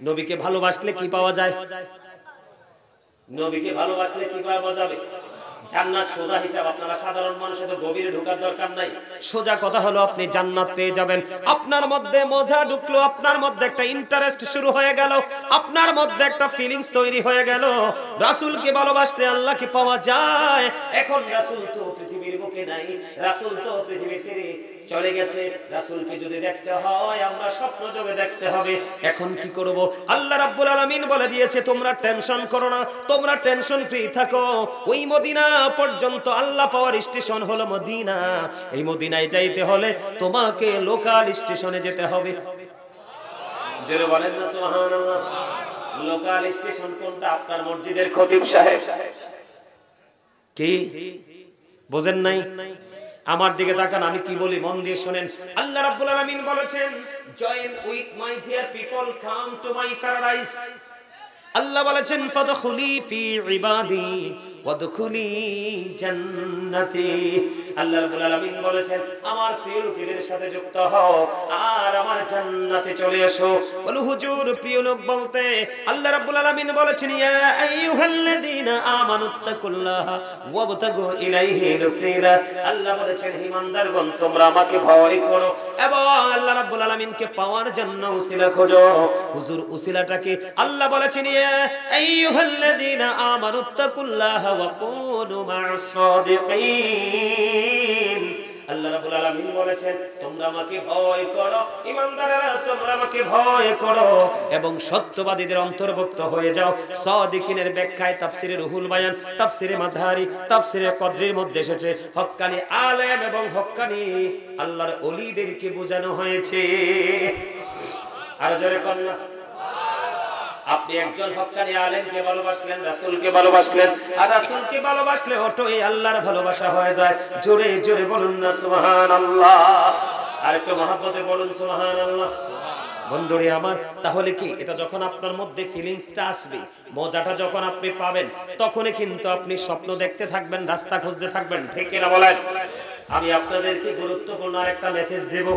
নবীকে ভালোবাসলে কি পাওয়া যায়? নবীকে ভালোবাসলে কি পাওয়া যাবে? জান্নাত সোজা হিসাব। আপনারা সাধারণ মানুষের তো গভীরে ঢোকার দরকার নাই। সোজা কথা হলো আপনি জান্নাত পেয়ে যাবেন। আপনার মধ্যে মজা ঢুকলো, আপনার মধ্যে একটা ইন্টারেস্ট শুরু হয়ে গেল, আপনার মধ্যে একটা ফিলিংস তৈরি হয়ে গেল। রাসূলকে ভালোবাসলে আল্লাহকে পাওয়া যায়। এখন রাসূল তো পৃথিবীর বুকে নাই, রাসূল তো পৃথিবী ছেড়ে চলে গেছে। রাসূলকে যদি দেখতে হয় আমরা স্বপ্ন যোগে দেখতে হবে। এখন কি করব? আল্লাহ রাব্বুল আলামিন বলে দিয়েছে তোমরা টেনশন করো না, তোমরা টেনশন ফ্রি থাকো। ওই মদিনা পর্যন্ত আল্লাহ পাওয়ার স্টেশন হলো মদিনা। এই মদিনায় যাইতে হলে তোমাকে লোকাল স্টেশনে যেতে হবে। জোরে বলেন না সুবহানাল্লাহ। লোকাল স্টেশন কোনটা? আপনার মসজিদের খতিব সাহেব। কি বোঝেন নাই? আমার দিকে তাকান, আমি কি বলি মন দিয়ে শুনেন। আল্লাহ রাব্বুল আলামিন বলেছেন join with my dear people, come to my paradise. আল্লাহ বলেছেন ফাদখুলি ফি ইবাদি ওয়াদখুলি জান্নাতি। আল্লাহ রাব্বুল আলামিন বলেছেন আমার প্রিয় লোকেদের সাথে যুক্ত হও আর আমার জান্নাতে চলে এসো। বলো হুজুর প্রিয় লোক বলতে আল্লাহ রাব্বুল আলামিন বলেছেন ইয়া আইয়ুহাল্লাযীনা আমানুত্তাকুল্লাহা ওয়াবতাগু ইলাইহি ওয়াসিলা। আল্লাহ বলেছেন হে ইমানদারগণ তোমরা আমাকে ভয় করো এবং আল্লাহ রাব্বুল আলামিনকে পাওয়ার জন্য উসিলা খোঁজো। হুজুর উসিলাটাকে আল্লাহ বলেছেন ইয়া আইয়ুহাল্লাযীনা আমানুত্তাকুল্লাহা ওয়া কুনু মা'আস সাদিকিন। আল্লাহ রাব্বুল আলামিন বলেছেন তোমরা আমাকে ভয় করো, ঈমানদারেরা তোমরা আমাকে ভয় করো এবং সত্যবাদীদের অন্তর্ভুক্ত হয়ে যাও। সাদিকিনের ব্যাখ্যায় তাফসিরে রুহুল বায়ান, তাফসিরে মাযহারি, তাফসিরে কদরির মধ্যে এসেছে হক্কানি আলেম এবং হক্কানি আল্লাহর ওলিদেরকে বোঝানো হয়েছে। আর জোরে কন্যা আপনি একজন হক্কানি আলেমকে ভালোবাসলেন, রাসূলকে ভালোবাসলেন, আর রাসূলকে ভালোবাসলে ওটাই আল্লাহর ভালোবাসা হয়ে যায়। জোরে জোরে বলুন না সুবহানাল্লাহ। আর একটু মহব্বতে বলুন সুবহানাল্লাহ। বন্ধুরে আমার, তাহলে কি এটা যখন আপনার মধ্যে ফিলিংসটা আসবে, মজাটা যখন আপনি পাবেন, তখনই কিন্তু আপনি স্বপ্ন দেখতে থাকবেন, রাস্তা খুঁজতে থাকবেন। ঠিক কি না বলেন? আমি আপনাদেরকে গুরুত্বপূর্ণ একটা মেসেজ দেব।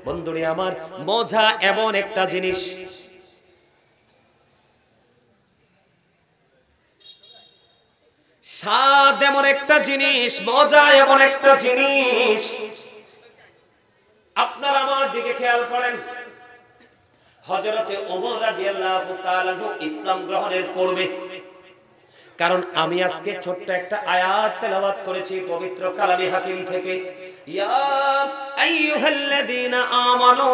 বন্ধুরে আমার, মজা এমন একটা জিনিস, স্বাদ এমন একটা জিনিস, মজা এমন একটা জিনিস। আপনারা আমার দিকে খেয়াল করেন, হযরতে ওমর রাদিয়াল্লাহু তাআলা ইসলাম গ্রহণের পূর্বে, কারণ আমি আজকে ছোট্ট একটা আয়াত তেলাওয়াত করেছি পবিত্র কালামে হাকিম থেকে, ইয়া আইয়ুহাল্লাযীনা আমানু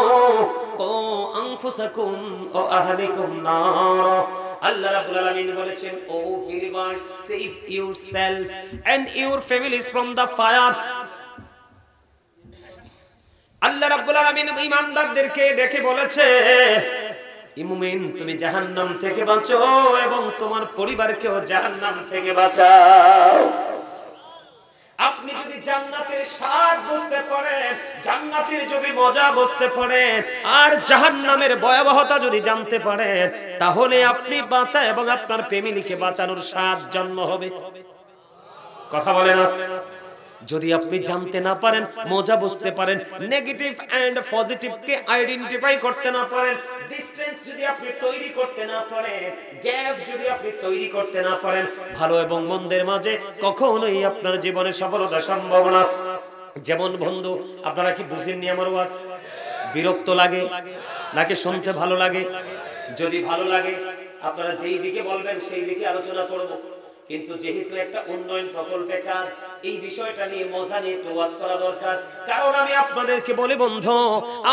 কু আনফুসাকুম ওয়া আহলিকুম নার। আল্লাহ রাব্বুল আলামিন বলেছেন ও believers, save yourself and your families from the fire। আল্লাহ রাব্বুল আলামিন ঈমানদারদেরকে ডেকে বলেছে ই মুমিন তুমি জাহান্নাম থেকে বাঁচো এবং তোমার পরিবারকেও জাহান্নাম থেকে বাঁচাও। আপনি যদি জান্নাতের স্বাদ বুঝতে পারেন, জান্নাতের যদি মজা বুঝতে পারেন, আর জাহান্নামের ভয়াবহতা যদি জানতে পারেন, তাহলে আপনি বাঁচা এবং আপনার ফ্যামিলিকে বাঁচানোর স্বাদ জন্ম হবে। কথা বলে না? যদি আপনি জানতে না পারেন, মজা বুঝতে পারেন, নেগেটিভ এন্ড পজিটিভ কে আইডেন্টিফাই করতে না পারেন, ডিসটেন্স যদি আপনি তৈরি করতে না পারেন, গ্যাপ যদি আপনি তৈরি করতে না পারেন, ভালো এবং মন্দের মাঝে কখনোই আপনার জীবনে সফলতা সম্ভব না। যেমন বন্ধু, আপনারা কি বুঝেননি আমার ওয়াজ? বিরক্ত লাগে নাকি শুনতে ভালো লাগে? যদি ভালো লাগে আপনারা যেই দিকে বলবেন সেই দিকে আলোচনা করব। কিন্তু যেহেতু একটা উন্নয়ন প্রকল্পের কাজ, এই বিষয়টা নিয়ে মজা নিয়ে একটু ওয়াজ করা দরকার। কারণ আমি আপনাদেরকে বলি বন্ধু,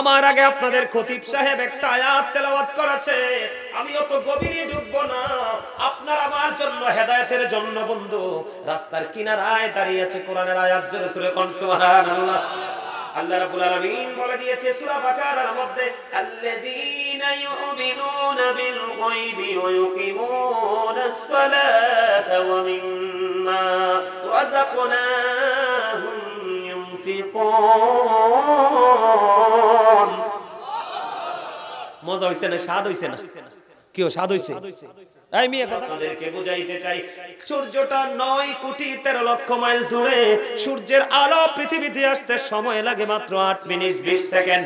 আমার আগে আপনাদের খতিব সাহেব একটা আয়াত তেলাওয়াত করেছে, আমি অত গভীরে ঢুকবো না। আপনার আমার জন্য হেদায়েতের জন্য বন্ধু রাস্তার কিনারায় দাঁড়িয়ে আছে কোরআনের আয়াত, জোরে জোরে কোন সুবহানাল্লাহ। আল্লাহ রাব্বুল আলামিন বলে দিয়েছে সূরা বাকারার মধ্যে, আল্লাযীনা ইউমিনুনা বিল গায়বি ওয়া ইউকিমুনাস সালাতা ওয়া মিম্মা রাযাকনাহুম ইউনফিকুন। মজা হইছে না? স্বাদ হইছে না? কিও স্বাদ হইছে? এই মিয়া কথা আপনাদেরকে বুঝাইতে চাই, সূর্যটা 9 কোটি 13 লক্ষ মাইল দূরে, সূর্যের আলো পৃথিবীতে আসতে সময় লাগে মাত্র 8 মিনিট 20 সেকেন্ড।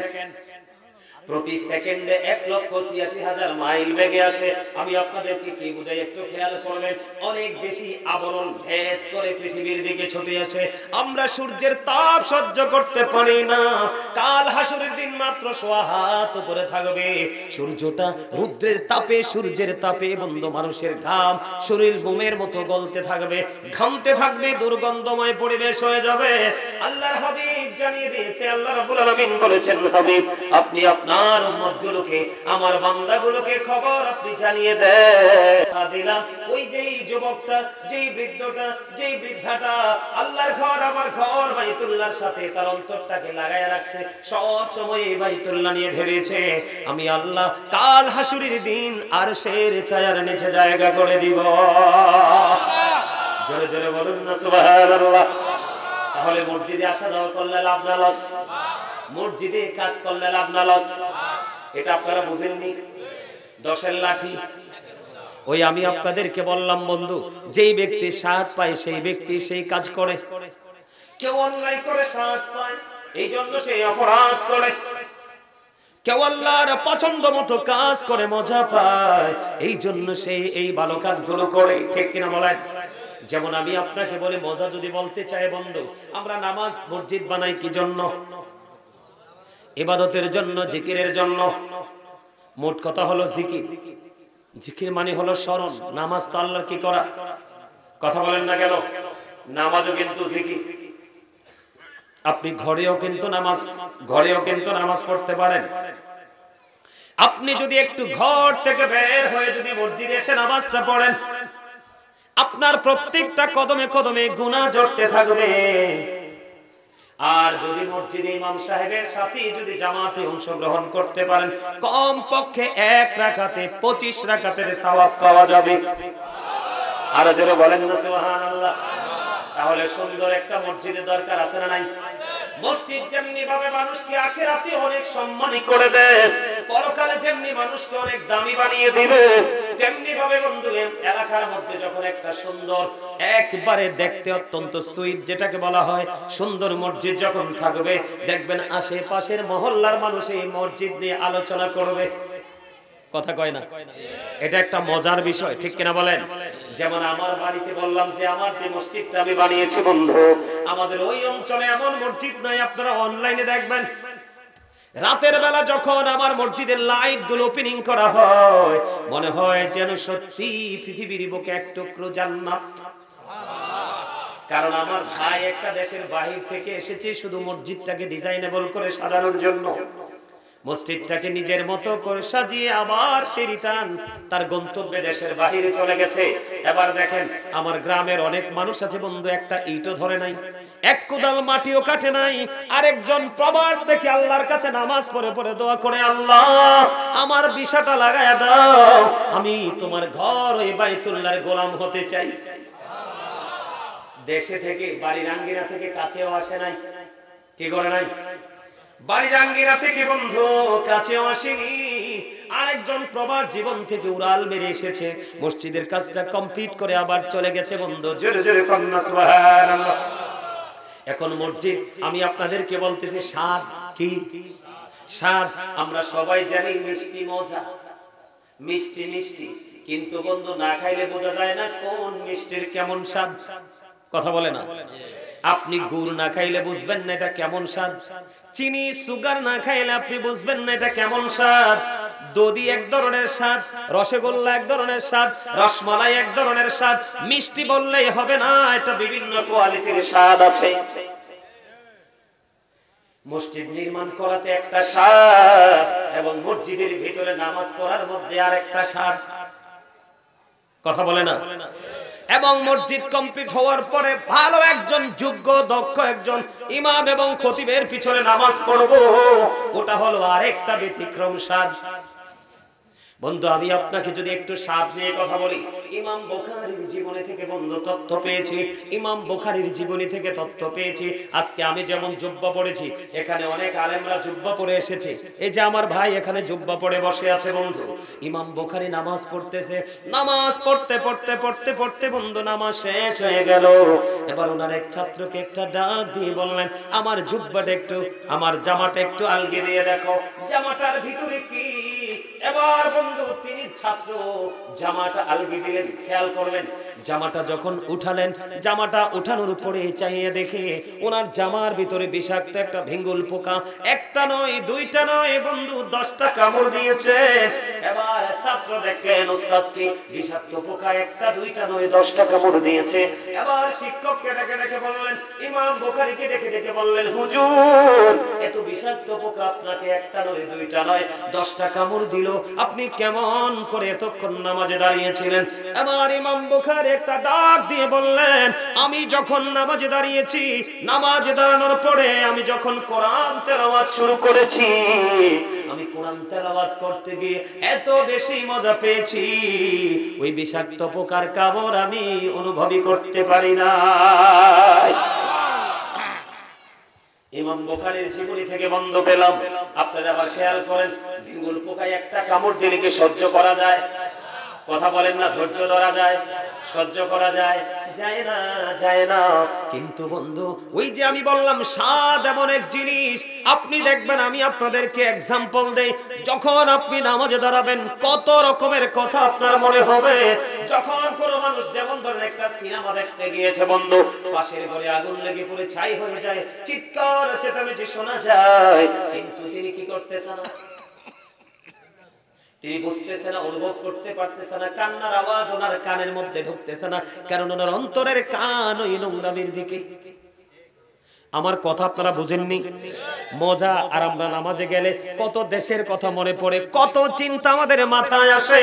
প্রতি সেকেন্ডে 1,86,000 মাইল বেগে আসে। আমি আপনাদেরকে কি বুঝাই একটু খেয়াল করবেন। অনেক বেশি আবরণ ভেদ করে পৃথিবীর দিকে ছুটে আসে। আমরা সূর্যের তাপ সহ্য করতে পারি না। কাল হাসরের দিন মাত্র 1.5 হাত উপরে থাকবে সূর্যটা, রুদ্রের তাপে সূর্যের তাপে বন্ধু মানুষের ঘাম শরীর বোমের মতো গলতে থাকবে, ঘামতে থাকবে, দুর্গন্ধময় পরিবেশ হয়ে যাবে। আল্লাহর হাবিব জানিয়ে দিয়েছে, আল্লাহ রাব্বুল আলামিন বলেছেন, হাবিব আপনি আপনার উম্মতগুলোকে, আমার বান্দাগুলোকে খবর আপনি জানিয়ে দেন। ওই যেই যুবকটা, যেই বৃদ্ধটা, যেই বৃদ্ধাটা আল্লাহর ঘর আমার ঘর বাইতুল্লাহর সাথে তার অন্তরটাকে লাগায় রাখছে, সব সময় বাইতুল্লাহ নিয়ে ভেবেছে আমি আল্লাহ কাল হাসুরের দিন আরশের ছায়ার নিচে জায়গা করে দিব। জোরে জোরে বলুন না সুবহানাল্লাহ। তাহলে মসজিদে আসা যাওয়া করলে লাভ না লস? মসজিদে কাজ করলে লাভ না লস? এটা আপনারা বুঝেননি? 10-এর লাঠি। ওই আমি আপনাদেরকে বললাম বন্ধু, যেই ব্যক্তি সাহস পায় সেই ব্যক্তি সেই কাজ করে। কেউ অন্যায় করে সাহস পায়, এই জন্য সে অপরাধ করে। কেউ আল্লাহর পছন্দ মতো কাজ করে মজা পায়, এই জন্য সে এই ভালো কাজগুলো করে। ঠিক কিনা বলেন? যেমন আমি আপনাকে বলি, মজা যদি বলতে চাই বন্ধু, আমরা নামাজ মসজিদ বানাই কি জন্য? ইবাদতের জন্য, জিকিরের জন্য। মোট কথা হলো জিকির। জিকির মানে হলো স্মরণ। নামাজ তো আল্লাহর কি করা? কথা বলেন না কেন? নামাজও কিন্তু জিকির। আপনি ঘরেও কিন্তু নামাজ পড়তে পারেন। আপনি যদি একটু ঘর থেকে বের হয়ে যদি মসজিদে এসে নামাজটা পড়েন, আপনার প্রত্যেকটা কদমে কদমে গুনাহ জড়তে থাকবে। আর যদি মসজিদে ইমাম সাহেবের সাথে যদি জামাতে অংশগ্রহণ করতে পারেন, কম পক্ষে 1 রাকাতে 25 রাকাতের সওয়াব পাওয়া যাবে। আর যারা বলেন না সুবহানাল্লাহ। তাহলে সুন্দর একটা মসজিদের দরকার আছে না নাই? মসজিদ যেমনি ভাবে মানুষকে আখিরাতে অনেক সম্মানী করে দেয়, পরকালে যেমনি মানুষকে অনেক দামি বানিয়ে দিবে, তেমনি ভাবে বন্ধু এলাকার মধ্যে যখন একটা সুন্দর, একবারে দেখতে অত্যন্ত সুইট যেটাকে বলা হয় সুন্দর মসজিদ যখন থাকবে, দেখবেন আশেপাশের মহল্লার মানুষ এই মসজিদ নিয়ে আলোচনা করবে। কথা কয় না? এটা একটা মজার বিষয়, ঠিক কিনা বলেন? যেমন আমার বাড়িতে বললাম যে আমার যে মসজিদটা আমি বানিয়েছি বন্ধু, আমাদের ওই অঞ্চলে এমন মসজিদ নাই। আপনারা অনলাইনে দেখবেন, রাতের বেলা যখন আমার মসজিদের লাইট গুলো ওপেনিং করা হয়, মনে হয় যেন সত্যি পৃথিবীর বুকে এক টুকরো জান্নাত। কারণ আমার ভাই একটা দেশের বাহির থেকে এসেছে শুধু মসজিদটাকে ডিজাইনেবল করে সাজানোর জন্য। মসজিদটাকে নিজের মতো করে সাজিয়ে আবার সে রিটার্ন তার গন্তব্যে দেশের বাহিরে চলে গেছে। এবার দেখেন, আমার গ্রামের অনেক মানুষ আছে বন্ধু, একটা ইটও ধরে নাই, এক কোদাল মাটিও কাটে নাই। আরেকজন প্রবাস থেকে আল্লাহর কাছে নামাজ পড়ে পড়ে দোয়া করে, আল্লাহ আমার ভিসাটা লাগায়া দাও, আমি তোমার ঘর ওই বাইতুল্লাহর গোলাম হতে চাই। দেশে থেকে, বাড়ির আঙ্গিনা থেকে কাছেও আসে নাই। কি করে নাই? বাড়ির আঙ্গিনা থেকে বন্ধু কাছেও আসেনি। আরেকজন প্রবাস জীবন থেকে উড়াল মেরে এসেছে, মসজিদের কাজটা কমপ্লিট করে আবার চলে গেছে বন্ধু। জোরে জোরে কন্যা সুবহানাল্লাহ। এখন মসজিদ আমি আপনাদেরকে বলতেছি, স্বাদ কি? স্বাদ আমরা সবাই জানি মিষ্টি মজা, মিষ্টি মিষ্টি, কিন্তু বন্ধু না খাইলে বোঝা যায় না কোন মিষ্টির কেমন স্বাদ। কথা বলে না? আপনি গুড় না খাইলে বুঝবেন না এটা কেমন স্বাদ। চিনি সুগার না খাইলে আপনি বুঝবেন না এটা কেমন স্বাদ। দধি এক ধরনের স্বাদ, রসগোল্লা এক ধরনের স্বাদ, রসমালাই এক ধরনের স্বাদ। মিষ্টি বললেই হবে না, এটা বিভিন্ন কোয়ালিটির স্বাদ আছে। মসজিদ নির্মাণ করাতে একটা স্বাদ, এবং মসজিদের ভিতরে নামাজ পড়ার মধ্যে আরেকটা স্বাদ। কথা বলে না? এবং মসজিদ কমপ্লিট হওয়ার পরে ভালো একজন যোগ্য দক্ষ একজন ইমাম এবং খতিবের পিছনে নামাজ পড়বো, ওটা হলো আরেকটা ব্যতিক্রম স্বাদ। বন্ধু আমি আপনাকে যদি একটু স্বাদ নিয়ে কথা বলি, ইমাম বুখারীর জীবনী থেকে বন্ধু তথ্য পেয়েছি, ইমাম বুখারীর জীবনী থেকে তথ্য পেয়েছি। আজকে আমি যেমন জুব্বা পড়েছি, এখানে অনেক আলেমরা জুব্বা পরে এসেছে। এই যে আমার ভাই এখানে জুব্বা পরে বসে আছে বন্ধু, ইমাম বুখারী নামাজ পড়তেছে, নামাজ পড়তে পড়তে পড়তে পড়তে বন্ধু নামাজ শেষ হয়ে গেল। এবার ওনার এক ছাত্রকে একটা ডাক দিয়ে বললেন, আমার জুব্বাটা একটু, আমার জামাটা একটু আলগি দিয়ে দেখো, জামাটার ভিতরে কি। এবার বন্ধু তিনি ছাত্র জামাটা আলগি দিলেন, খেয়াল করলেন, জামাটা যখন উঠালেন, জামাটা উঠানোর উপরে চাইয়ে দেখে ওনার জামার ভিতরে বিষাক্ত একটা ভিঙ্গুল পোকা, একটা নয় দুইটা নয় বন্ধু 10টা কামড় দিয়েছে। এবার ছাত্র দেখলেন ওস্তাদ কি বিষাক্ত পোকা একটা দুইটা নয় 10টা কামড় দিয়েছে। এবার শিক্ষককে ডেকে ডেকে বললেন, ইমাম বুখারীকে ডেকে ডেকে বললেন, হুজুর এত বিষাক্ত পোকা আপনাকে একটা নয় দুইটা নয় 10টা কামড় দিল, আপনি কেমন করে এতক্ষণ নামাজে দাঁড়িয়েছিলেন? এবার ইমাম বুখারী একটা ডাক দিয়ে বললেন, আমি যখন নামাজে দাঁড়িয়েছি, নামাজে দাঁড়ানোর পরে আমি যখন কোরআন তেলাওয়াত শুরু করেছি, আমি কোরআন তেলাওয়াত করতে গিয়ে এত বেশি মজা পেয়েছি, ওই বিষাক্ত পোকার কামড় আমি অনুভবই করতে পারি না। ইমাম বুখারীর জীবনী থেকে বন্ধ পেলাম। আপনারা আবার খেয়াল করেন, ভিঙ্গুল পোকায় একটা কামড় দিলে কি সহ্য করা যায়? কথা বলেন না, ধৈর্য ধরা যায়? সহ্য করা যায়? যায় না, যায় না। কিন্তু বন্ধু ওই যে আমি বললাম স্বাদ এমন এক জিনিস, আপনি দেখবেন, আমি আপনাদেরকে এক্সাম্পল দেই, যখন আপনি নামাজে দাঁড়াবেন কত রকমের কথা আপনার মনে হবে। যখন কোনো মানুষ যেমন ধরেন একটা সিনেমা দেখতে গিয়েছে বন্ধু, পাশের ঘরে আগুন লেগে পুরো ছাই হয়ে যায়, চিৎকার চেঁচামেচি শোনা যায়, কিন্তু তিনি কি করতেছেন? তিনি বুঝতেছে না, অনুভব করতে পারতেছে না, কান্নার আওয়াজ ওনার কানের মধ্যে ঢুকতেছে না, কারণ ওনার অন্তরের কান ওই নোংরামির দিকে। আমার কথা আপনারা বুঝেননি? মজা। আর আমরা নামাজে গেলে কত দেশের কথা মনে পড়ে, কত চিন্তা আমাদের মাথায় আসে।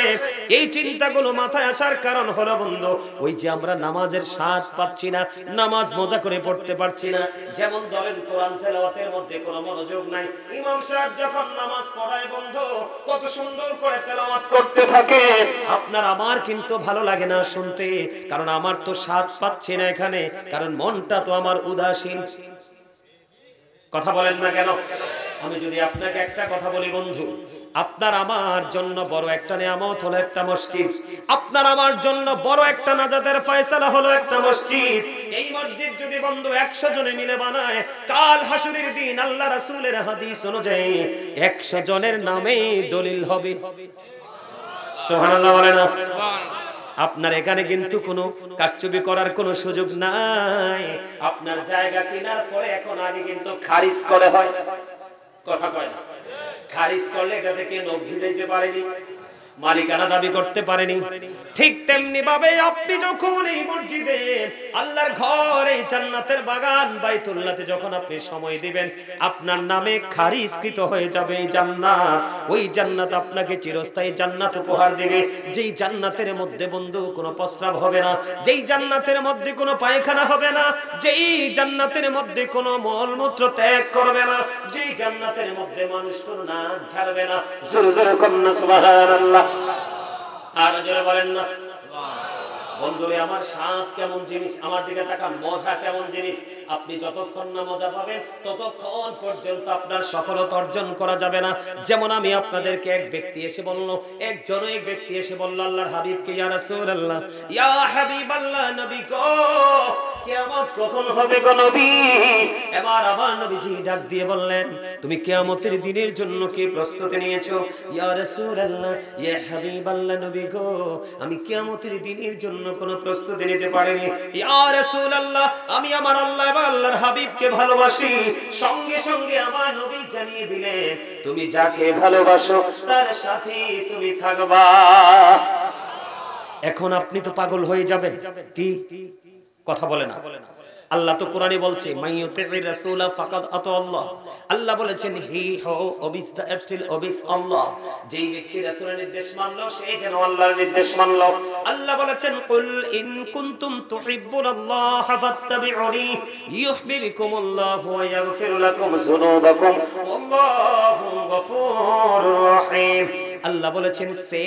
এই চিন্তাগুলো মাথায় আসার কারণ হলো বন্ধু ওই যে আমরা নামাজের স্বাদ পাচ্ছি না, নামাজ মজা করে পড়তে পারছি না। যেমন ধরেন কোরআন তেলাওয়াতের মধ্যে কোনো মনোযোগ নাই, ইমাম সাহেব যখন নামাজ পড়ায় বন্ধু কত সুন্দর করে তেলাওয়াত করতে থাকে, আপনার আমার কিন্তু ভালো লাগে না শুনতে, কারণ আমার তো স্বাদ পাচ্ছি না এখানে, কারণ মনটা তো আমার উদাসীন। কথা বলেন না কেন? আমি যদি আপনাকে একটা কথা বলি বন্ধু, আপনার আমার জন্য বড় একটা নিয়ামত হলো একটা মসজিদ, আপনার আমার জন্য বড় একটা নাজাতের ফয়সালা হলো একটা মসজিদ। এই মসজিদ যদি বন্ধু 100 জনে মিলে বানায়, কাল হাসরের দিন আল্লাহ রাসূলের হাদিস অনুযায়ী 100 জনের নামে দলিল হবে। সুবহানাল্লাহ বলেন না? সুবহানাল্লাহ। আপনার এখানে কিন্তু কোনো কারচুপি করার কোনো সুযোগ নাই। আপনার জায়গা কেনার পরে এখন আগে কিন্তু খারিজ করে হয়, কথা কয় না? খারিজ করলে এটা থেকে নখ ভিজাইতে পারেনি, মালিকানা দাবি করতে পারেনি। ঠিক তেমনি ভাবে আপনি যখন এই মসজিদে আল্লাহর ঘর, এই জান্নাতের বাগান বাইতুল্লাহতে যখন আপনি সময় দিবেন, আপনার নামে খারিজকৃত হয়ে যাবে এই জান্নাত। ওই জান্নাত আপনাকে চিরস্থায়ী জান্নাত উপহার দিবে, যেই জান্নাতের মধ্যে বন্ধু কোনো প্রস্রাব হবে না, যেই জান্নাতের মধ্যে কোনো পায়খানা হবে না, যেই জান্নাতের মধ্যে কোনো মলমূত্র ত্যাগ করবে না, যেই জান্নাতের মধ্যে মানুষ কোনো নাক ঝাড়বে না। জোরে জোরে কন্যা সুবহানাল্লাহ। আর জোরে বলেন না? বন্ধুরে আমার স্বাদ কেমন জিনিস, আমার দিকে তাকান, মজা কেমন জিনিস। আপনি যতক্ষণ না মজা পাবেন ততক্ষণ পর্যন্ত আপনার সফলতা অর্জন করা যাবে না। যেমন আমি আপনাদেরকে এক ব্যক্তি এসে বলল, এক ব্যক্তি এসে বলল আল্লাহর হাবিবকে, ইয়া রাসূলুল্লাহ, ইয়া হাবিবাল্লাহ, নবী গো কিয়ামত কখন হবে গো নবী? এবার আমার নবীজি ডাক দিয়ে বললেন, তুমি কিয়ামতের দিনের জন্য কি প্রস্তুতি নিয়েছো? ইয়া রাসূলুল্লাহ, ইয়া হাবিবাল্লাহ, নবী গো আমি কিয়ামতের দিনের জন্য কোনো প্রস্তুতি নিতে পারিনি। ইয়া রাসূলুল্লাহ, আমি আমার আল্লাহ এবং আল্লাহর হাবিবকে ভালোবাসি। সঙ্গে সঙ্গে আমার নবী জানিয়ে দিলেন, তুমি যাকে ভালোবাসো তার সাথে তুমি থাকবা। এখন আপনি তো পাগল হয়ে যাবেন। কি কথা বলে না? আল্লাহ তো কোরআনে বলছে, মাইয়ুতির রাসূলা ফাকাদ আতা আল্লাহ। আল্লাহ বলেছেন, হি হো ওবিস দা এফস্টিল ওবিস আল্লাহ। যেই ব্যক্তি রাসূলের নির্দেশ মানলো সে যেন আল্লাহর নির্দেশ মানলো। আল্লাহ বলেছেন, কুল ইন কুনতুম তুহিব্বুনাল্লাহ ফাত্তাবিউনি ইউহিব্বুকুমুল্লাহু ওয়া ইয়াগফির লাকুম যুনুবাকুম ওয়াল্লাহু গফুরুর রহিম। আল্লাহ বলেছেন সে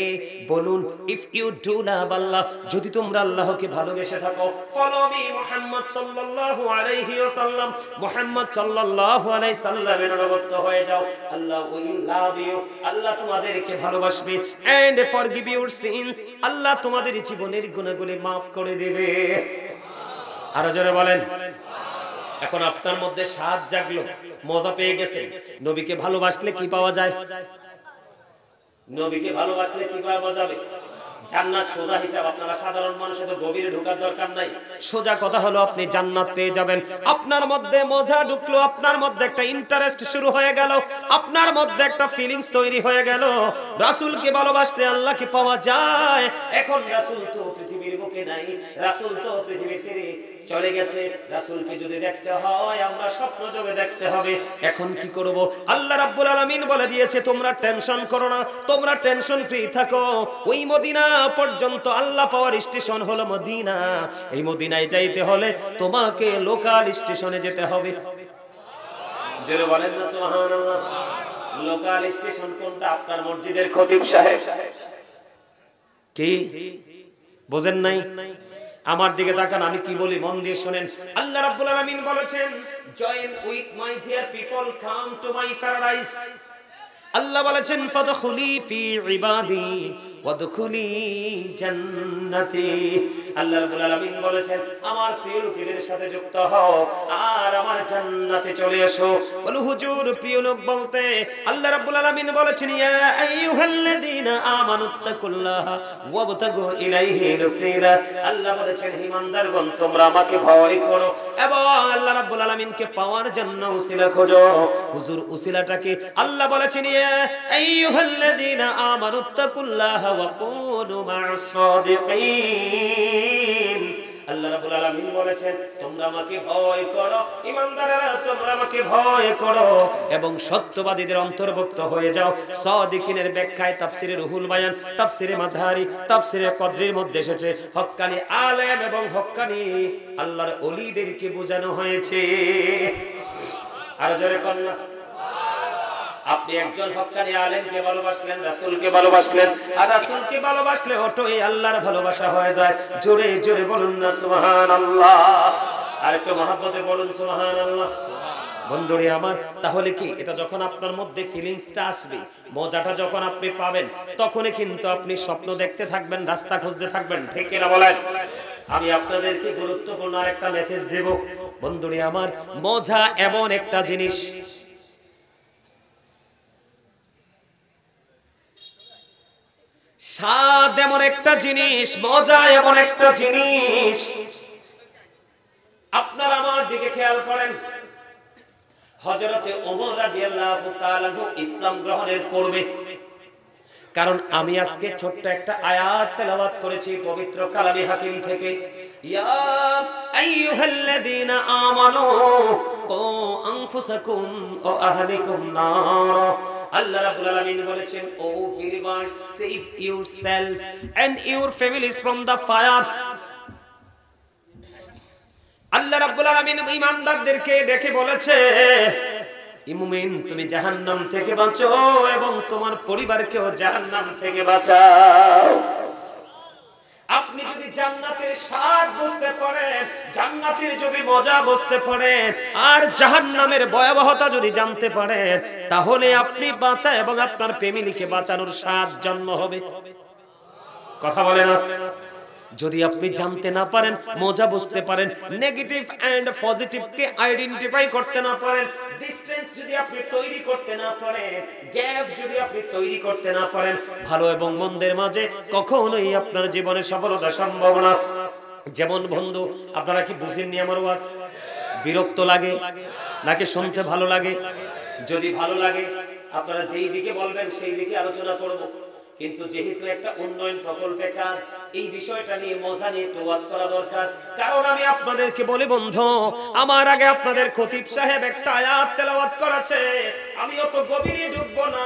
বলুন, ইফ ইউ ডু লাভ আল্লাহ, যদি তোমরা আল্লাহকে ভালোবেসে থাকো, ফলো মি মুহাম্মদ সাল্লাল্লাহু আলাইহি ওয়াসাল্লাম, মুহাম্মদ সাল্লাল্লাহু আলাইহি সাল্লামের অনুগত হয়ে যাও, আল্লাহ উইল লাভ ইউ, আল্লাহ তোমাদেরকে ভালোবাসবে, এন্ড ফরগিভ ইউর সিনস, আল্লাহ তোমাদের জীবনের গুনাহগুলি maaf করে দেবে। আরো জোরে বলেন। এখন আপনার মধ্যে স্বাদ জাগলো, মজা পেয়ে গেছেন। নবীকে ভালোবাসলে কি পাওয়া যায়? নবীকে ভালোবাসলে কি পাওয়া যাবে? জান্নাত সোজা হিসাব। আপনারা সাধারণ মানুষের তো গভীরে ঢোকার দরকার নাই। সোজা কথা হলো আপনি জান্নাত পেয়ে যাবেন। আপনার মধ্যে মজা ঢুকলো, আপনার মধ্যে একটা ইন্টারেস্ট শুরু হয়ে গেল, আপনার মধ্যে একটা ফিলিংস তৈরি হয়ে গেল। রাসূলকে ভালোবাসলে আল্লাহকে পাওয়া যায়। এখন রাসূল তো পৃথিবীর বুকে নাই, রাসূল তো পৃথিবী ছেড়ে চলে গেছে। রাসূলকে যদি দেখতে হয় আমরা স্বপ্ন যোগে দেখতে হবে। এখন কি করব? আল্লাহ রাব্বুল আলামিন বলে দিয়েছে তোমরা টেনশন করো না, তোমরা টেনশন ফ্রি থাকো। ওই মদিনা পর্যন্ত আল্লাহ পাওয়ার স্টেশন হলো মদিনা। এই মদিনায় যাইতে হলে তোমাকে লোকাল স্টেশনে যেতে হবে। জোরে বলেন না সুবহানাল্লাহ। লোকাল স্টেশন কোনটা? আপনার মসজিদের খতিব সাহেব। কি বোঝেন নাই? আমার দিকে তাকান, আমি কি বলি মন দিয়ে শুনেন। আল্লাহ রাব্বুল আলামিন বলেছেন join with my dear people, come to my paradise. আল্লাহ বলেছেন ফাদখুলি ফি ইবাদি ওয়াদখুলি জান্নাতি। আল্লাহ রাব্বুল আলামিন বলেছেন আমার প্রিয় লোকেদের সাথে যুক্ত হও আর আমার জান্নাতে চলে এসো। বলো হুজুর প্রিয় লোক বলতে আল্লাহ রাব্বুল আলামিন বলেছেন ইয়া আইয়ুহাল্লাযীনা আমানুত্তাকুল্লাহা ওয়াবতাগু ইলাইহি ওয়াসিলা। আল্লাহ বলেছেন হে ইমানদারগণ তোমরা আমাকে ভয় করো এবং আল্লাহ রাব্বুল আলামিনকে পাওয়ার জন্য উসিলা খোঁজো। হুজুর উসিলাটাকে আল্লাহ বলেছেন ইয়া আইয়ুহাল্লাযীনা আমানুত্তাকুল্লাহা ওয়া কুনু মা'আস সাদিকিন। আল্লাহ রাব্বুল আলামিন বলেছেন তোমরা আমাকে ভয় করো, ঈমানদারেরা তোমরা আমাকে ভয় করো এবং সত্যবাদীদের অন্তর্ভুক্ত হয়ে যাও। সাদিকিনের ব্যাখ্যায় তাফসিরে রুহুল বায়ান, তাফসিরে মাযহারি, তাফসিরে কদরির মধ্যে এসেছে হক্কানি আলেম এবং হক্কানি আল্লাহর ওলিদেরকে বোঝানো হয়েছে। আর জোরে কন্যা আপনি একজন হক্কানি আলেমকে ভালোবাসলেন, রাসূলকে ভালোবাসলেন, আর রাসূলকে ভালোবাসলে ওটাই আল্লাহর ভালোবাসা হয়ে যায়। জোরে জোরে বলুন না সুবহানাল্লাহ। আর একটু মহব্বতে বলুন সুবহানাল্লাহ। বন্ধুরে আমার, তাহলে কি এটা যখন আপনার মধ্যে ফিলিংসটা আসবে, মজাটা যখন আপনি পাবেন, তখনই কিন্তু আপনি স্বপ্ন দেখতে থাকবেন, রাস্তা খুঁজতে থাকবেন। ঠিক কিনা বলেন? আমি আপনাদেরকে গুরুত্বপূর্ণ একটা মেসেজ দেব। বন্ধুরে আমার, মজা এমন একটা জিনিস, স্বাদ এমন একটা জিনিস, মজা এমন একটা জিনিস। আপনারা আমার দিকে খেয়াল করেন, হযরতে ওমর রাদিয়াল্লাহু তাআলা ইসলাম গ্রহণের পূর্বে, কারণ আমি আজকে ছোট্ট একটা আয়াত তেলাওয়াত করেছি পবিত্র কালামে হাকিম থেকে, ইয়া আইয়ুহাল্লাযীনা আমানু কু আনফুসাকুম ওয়া আহলিকুম নার। আল্লাহ রাব্বুল আলামিন বলেছেন ও believers, save yourself and your families from the fire। আল্লাহ রাব্বুল আলামিন ঈমানদারদেরকে দেখে বলেছে মুমিন তুমি জাহান্নাম থেকে বাঁচো এবং তোমার পরিবারকেও জাহান্নাম থেকে বাঁচাও। আপনি যদি জান্নাতের স্বাদ বুঝতে পারেন, জান্নাতের যদি মজা বুঝতে পারেন, আর জাহান্নামের ভয়াবহতা যদি জানতে পারেন, তাহলে আপনি বাঁচা এবং আপনার ফ্যামিলিকে বাঁচানোর স্বাদ জন্ম হবে। কথা বলে না? যদি আপনি জানতে না পারেন, মজা বুঝতে পারেন, নেগেটিভ এন্ড পজিটিভ কে আইডেন্টিফাই করতে না পারেন, ডিসটেন্স যদি আপনি তৈরি করতে না পারেন, গ্যাপ যদি আপনি তৈরি করতে না পারেন, ভালো এবং মন্দের মাঝে কখনোই আপনার জীবনে সফলতা সম্ভব না। যেমন বন্ধু, আপনারা কি বুঝেননি আমার ওয়াজ? বিরক্ত লাগে নাকি শুনতে ভালো লাগে? যদি ভালো লাগে আপনারা যেই দিকে বলবেন সেই দিকে আলোচনা করব। কিন্তু যেহেতু একটা উন্নয়ন প্রকল্পের কাজ, এই বিষয়টা নিয়ে মজা নিয়ে একটু ওয়াজ করা দরকার। কারণ আমি আপনাদেরকে বলি বন্ধু, আমার আগে আপনাদের খতিব সাহেব একটা আয়াত তেলাওয়াত করেছে, আমি অত গভীরে ঢুকবো না।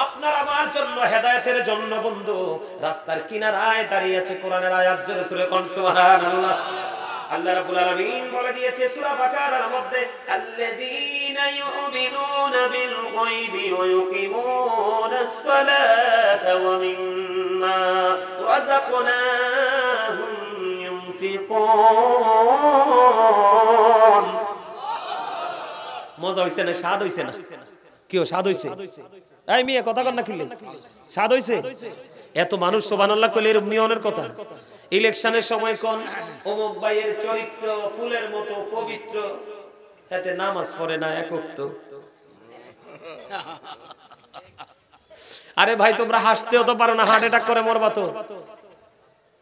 আপনার আমার জন্য হেদায়েতের জন্য বন্ধু রাস্তার কিনারায় দাঁড়িয়ে আছে কোরআনের আয়াত, জোরে জোরে কোন সুবহানাল্লাহ। আল্লাহ রাব্বুল আলামিন বলে দিয়েছে সূরা বাকারার মধ্যে, আল্লাযীনা ইউমিনুনা বিল গায়বি ওয়া ইউকিমুনাস সালাতা ওয়া মিম্মা রাযাকনাহুম ইউনফিকুন। মজা হইছে না? স্বাদ হইছে না? কিও স্বাদ হইছে? এই মিয়া কথা কর না কিলে, স্বাদ হইছে? এত মানুষ সুবহানাল্লাহ কইলে এর নিয়নের কথা। ইলেকশনের সময় কোন অমুক ভাইয়ের চরিত্র ফুলের মতো পবিত্র, এতে নামাজ পড়ে না এক ওয়াক্ত। আরে ভাই তোমরা হাসতেও তো পারো না, হার্ট অ্যাটাক করে মরবা তো।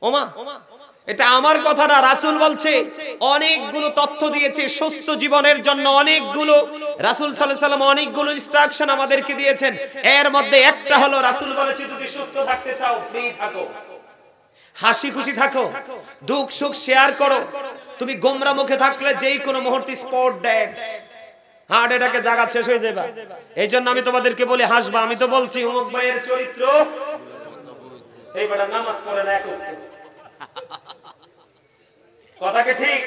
ওমা, এটা আমার কথা না, রাসূল বলছে। অনেকগুলো তথ্য দিয়েছে সুস্থ জীবনের জন্য, অনেকগুলো রাসূল সাল্লাল্লাহু আলাইহি ওয়াসাল্লাম অনেকগুলো ইনস্ট্রাকশন আমাদেরকে দিয়েছেন। এর মধ্যে একটা হলো রাসূল বলেছে যদি সুস্থ থাকতে চাও ফ্রি থাকো, হাসি খুশি থাকো, দুঃখ সুখ শেয়ার করো। তুমি গোমরা মুখে থাকলে যেই কোনো মুহূর্তে স্পট ডেড, হার্ট অ্যাটাকে জায়গা শেষ হয়ে যাবে। এইজন্য আমি তোমাদেরকে বলি হাসবা। আমি তো বলছি অমুক ভাইয়ের চরিত্র এই বড় নামাজ পড়ে না এক ওয়াক্ত। কথা কি ঠিক?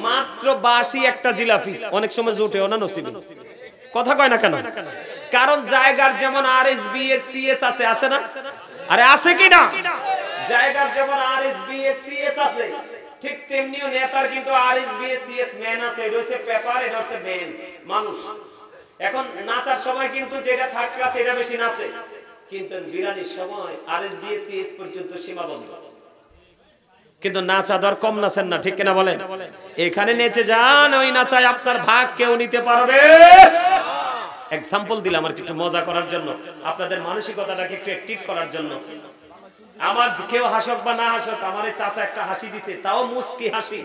মাত্র 82 একটা জিলাপি অনেক সময় জুটেও না নসিবে। কথা কয় না কেন? কারণ জায়গার যেমন আরএসবিএস সিএস আছে, আছে না? আরে আছে কি না? জায়গার যেমন আরএসবিএস সিএস আছে, ঠিক তেমনিও নেতার কিন্তু আরএসবিএস সিএস ম্যান আছে। এটা হচ্ছে পেপার, এটা হচ্ছে ম্যান মানুষ। এখন নাচার সময় কিন্তু যেটা থার্ড ক্লাস এটা বেশি নাচে, কিন্তু বিরানির সময় আরএসবিএস সিএস পর্যন্ত সীমাবদ্ধ। কিন্তু নাচা দর কম নাচেন না, ঠিক কিনা বলেন? এখানে নেচে যান, ওই নাচায় আপনার ভাগ কেউ নিতে পারবে। এক্সাম্পল দিলাম আর একটু মজা করার জন্য, আপনাদের মানসিকতাটাকে একটু অ্যাক্টিভ করার জন্য। আমার কেউ হাসক বা না হাসক, আমার এই চাচা একটা হাসি দিছে, তাও মুস্কি হাসি।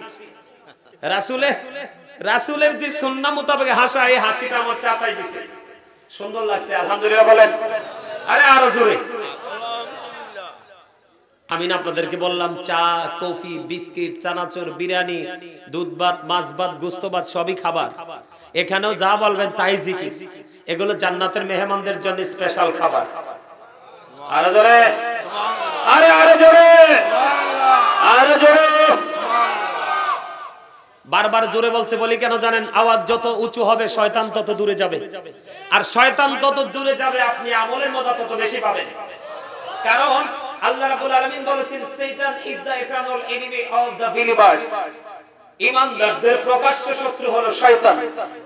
রাসূলের যে সুন্নাহ মোতাবেক হাসা, এই হাসিটা আমার চাচাই দিছে, সুন্দর লাগছে। আলহামদুলিল্লাহ বলেন। আরে আরো জোরে। আমি না আপনাদেরকে বললাম চা, কফি, বিস্কিট, চানাচুর, বিরিয়ানি, দুধ ভাত, মাছ ভাত, গোশত ভাত সবই খাবার। এখানেও যা বলবেন তাই জিকির। এগুলো জান্নাতের মেহমানদের জন্য স্পেশাল খাবার। আরো জোরে, আরে আরো জোরে, আরো জোরে। বারবার জোরে বলতে বলি কেন জানেন? আওয়াজ যত উঁচু হবে শয়তান তত দূরে যাবে, আর শয়তান তত দূরে যাবে আপনি আমলের মজা তত বেশি পাবেন। কারণ আল্লাহ রাব্বুল আলামিন বলেছেন শয়তান is the eternal enemy of the believers. ঈমানদারদের প্রকাশ্য শত্রু হলো শয়তান।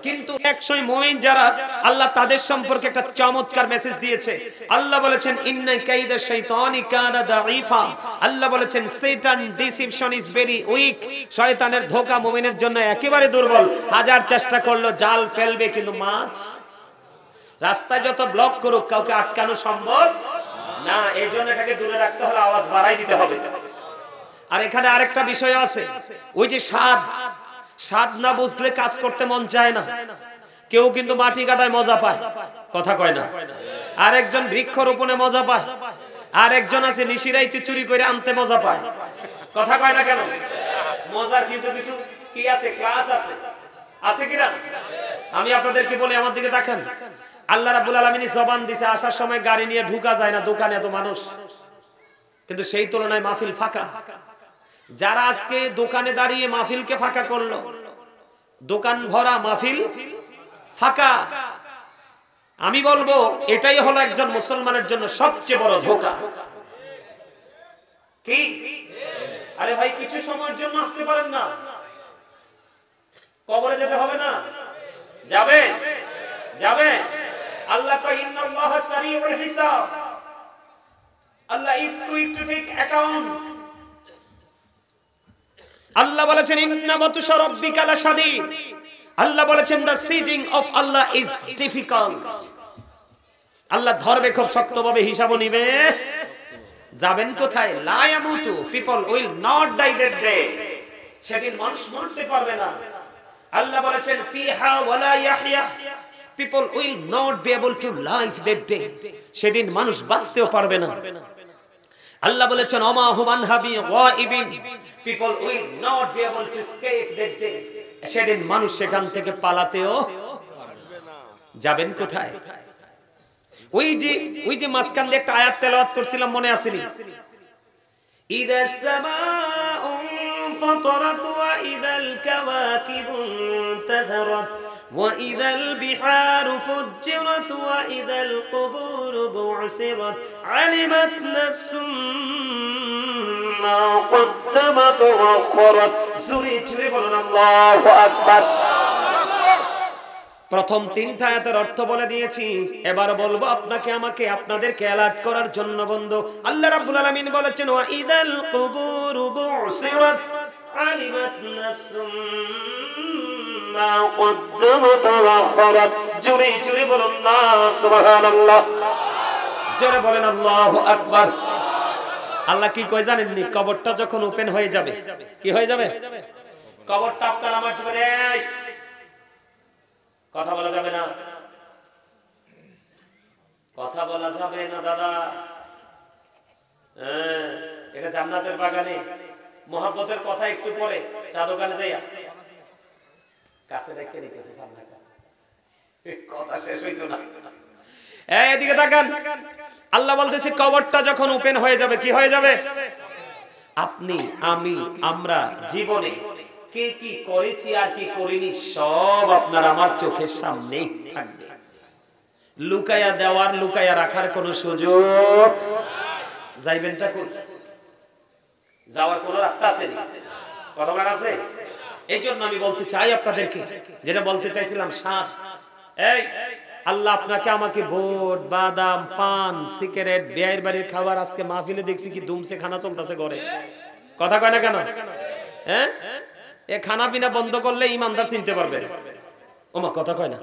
কিন্তু একশই মুমিন যারা, আল্লাহ তাদের সম্পর্কে একটা চমৎকার মেসেজ দিয়েছে। আল্লাহ বলেছেন ইন্না কাইদা শাইতানি কানা দাঈফা। আল্লাহ বলেছেন শয়তান ডিসিপশন ইজ ভেরি উইক। শয়তানের ধোঁকা মুমিনের জন্য একেবারে দুর্বল। হাজার চেষ্টা করলো জাল ফেলবে, কিন্তু মাছ রাস্তায় যত ব্লক করুক কাউকে আটকানো সম্ভব না। এই জন্য এটাকে দূরে রাখতে হলে আওয়াজ বাড়াই দিতে হবে। আর এখানে আরেকটা বিষয় আছে, ওই যে স্বাদ না বুঝলে কাজ করতে মন চায় না। কেউ কিন্তু মাটি কাটায় মজা পায়, কথা কয় না। আর একজন বৃক্ষরোপণে মজা পায়, আর একজন আছে নিশিরাইতে চুরি করে আনতে মজা পায়, কথা কয় না কেন? মজার কিন্তু কিছু কি আছে, ক্লাস আছে, আছে কিনা? আমি আপনাদেরকে বলি, আমার দিকে দেখেন। আল্লাহ রাব্বুল আলামিন জবান দিয়েছে, আসার সময় গাড়ি নিয়ে ঢুকা যায় না দোকানে, এত মানুষ, কিন্তু সেই তুলনায় মাহফিল ফাঁকা। যারা আজকে দোকানে দাঁড়িয়ে মাহফিলকে ফাঁকা করলো, দোকান ভরা মাহফিল ফাঁকা, আমি বলবো এটাই হলো একজন মুসলমানের জন্য সবচেয়ে বড় ধোঁকা। কি? আরে ভাই কিছু সময়ের জন্য আসতে পারেন না? কবরে যেতে হবে না? যাবে যাবে। আল্লাহ কয় ইন্নাল্লাহা সারিউল হিসাব। Allah is quick to take account. আল্লাহ বলেছেন ইন্না বাতুশা রাব্বিকা লাশাদীদ। আল্লাহ বলেছেন the seizing of Allah is difficult. আল্লাহ ধরবে খুব শক্তভাবে, হিসাবও নিবে। যাবেন কোথায়? লা ইয়ামুতু, people will not die that day. সেদিন মানুষ মরতে পারবে না। আল্লাহ বলেছেন ফিহা ওয়ালা ইয়াহইয়া, people will not be able to live that day. সেদিন মানুষ বাঁচতেও পারবে না। আল্লাহ বলেছেন ওমা হুম আনহাবি গায়িবিন, people will not be able to escape that day. সেদিন মানুষ সেখান থেকে পালাতেও পারবে না। যাবেন কোথায়? ওই যে মাসকান দিয়ে একটা আয়াত তেলাওয়াত করছিলাম, মনে আছে নি? ইদা সামাউ انفطرت وإذا الكواكب انتثرت وإذا البحار فجرت وإذا القبور بعثرت علمت نفس ما قدمت وأخرت জোরে জোরে বলুন আল্লাহু আকবার। প্রথম তিনটা আয়াতের অর্থ বলে দিয়েছি, এবার বলবো আপনাকে আমাকে আপনাদেরকে অ্যালার্ট করার জন্য বন্ধু। আল্লাহ রাব্বুল আলামিন বলেছেন ওয়া ইদাল কুবুর বুসিরাত আলিমাত নাফসুম মা কদ্দামাত ওয়া আখরাত। জোরে জোরে বলুন না সুবহানাল্লাহ, জোরে বলেন আল্লাহু আকবার। আল্লাহ কি কয় জানেননি? কবরটা যখন ওপেন হয়ে যাবে, কি হয়ে যাবে? কবরটা আপনার আমার জীবনে কথা বলা যাবে না, কথা বলা যাবে না দাদা। এটা জান্নাতের বাগানে মোহাব্বতের কথা একটু পরে চা দোকানে যাইয়া কাছে রেখে রেখেছে কথা শেষ হইতো না। এদিকে তাকান, আল্লাহ বলতেছে কবরটা যখন ওপেন হয়ে যাবে, কি হয়ে যাবে? আপনি আমি আমরা জীবনে কে কি করেছি আর কি করিনি সব আপনার আমার চোখের সামনেই থাকবে। লুকায়া দেওয়ার লুকায়া রাখার কোনো সুযোগ যাইবেনটা কোন যাওয়ার কোনো রাস্তা আছে না, কথা বলা আছে। এই জন্য আমি বলতে চাই আপনাদেরকে যেটা বলতে চাইছিলাম, শ্বাস এই আল্লাহ আপনাকে আমাকে ভোট বাদাম পান সিগারেট বিয়ের বাড়ির খাবার, আজকে মাহফিলে দেখছি কি ধুমসে খানা চলতেছে ঘরে, কথা কয় না কেন? হ্যাঁ, এ খানা পিনা বন্ধ করলে ইমানদার চিনতে পারবে। ওমা কথা কয় না,